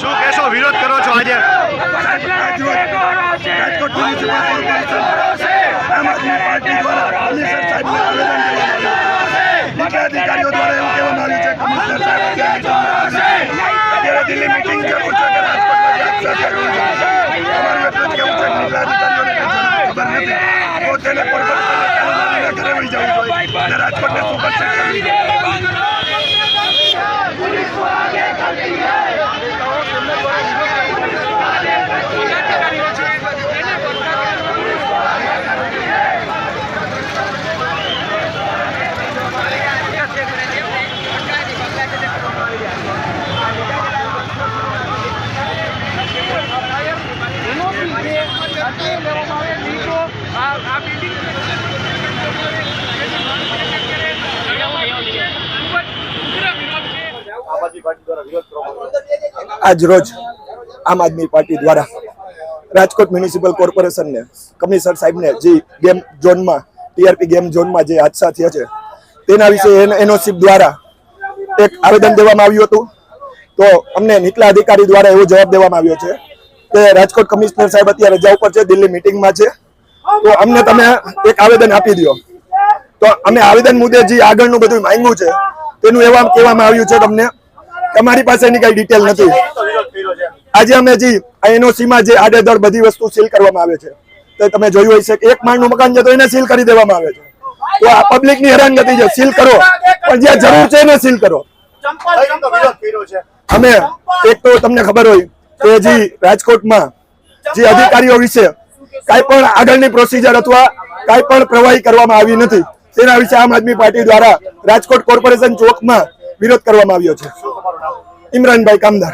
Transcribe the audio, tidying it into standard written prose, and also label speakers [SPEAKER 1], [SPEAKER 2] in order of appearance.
[SPEAKER 1] શું કહેશો, વિરોધ કરો છો આજે?
[SPEAKER 2] રાજકોટ મ્યુનિસિપલ કોર્પોરેશન આમ આદમી પાર્ટી દ્વારા કમિશનર સાહેબને આવેદન નીચલા અધિકારીઓ દ્વારા એવું કહેવામાં આવ્યું છે કમિશનર સાહેબ અત્યારે દિલ્હી મિટિંગ છે અમારું એટલું જ કેવું છે નીચલા અધિકારીઓને ખબર નથી તો તેને કોર્પોરેશનના ઘરે વહી જવું જોઈએ અને રાજકોટને શું કરશે
[SPEAKER 3] આજ રોજ આમ આદમી પાર્ટી દ્વારા રાજકોટ મ્યુનિસિપલ કોર્પોરેશનને કમિશનર સાહેબને જે ગેમ ઝોનમાં ટીઆરપી ગેમ ઝોનમાં જે હાદસા થયા છે તેના વિશે એનઓસી દ્વારા એક આવેદન દેવામાં આવ્યું હતું. તો અમને નીચલા અધિકારી દ્વારા એવો જવાબ દેવામાં આવ્યો છે કે રાજકોટ કમિશનર સાહેબ અત્યારે રજા ઉપર છે, દિલ્હી મિટિંગમાં છે, તો અમને તમે એક આવેદન આપી દો. તો અમે આવેદન મુદ્દે જે આગળનું બધું માંગ્યું છે તેનું એવા કહેવામાં આવ્યું છે તમને તમારી પાસે એની કઈ ડિટેલ નથી. આજે અમે જે એનઓસી માં જે આડેધડ બધી વસ્તુ સીલ કરવામાં આવે છે તો તમે જોયું હોય છે કે એક માળનું મકાન છે તો એને સીલ કરી દેવામાં આવે છે. તો આ પબ્લિક ની હેરાનગતિ છે, સીલ કરો પણ જ્યાં જરૂર છે એને સીલ કરો. અમે એક તો તમને ખબર હોય કે જે રાજકોટમાં જે અધિકારીઓ વિશે કાંઈ પણ આગળની પ્રોસિજર અથવા કાંઈ પણ પ્રવાહી કરવામાં આવી નથી તેના વિશે આમ આદમી પાર્ટી દ્વારા રાજકોટ કોર્પોરેશન ચોકમાં વિરોધ કરવામાં આવ્યો છે. ઇમરાનભાઈ કામદાર.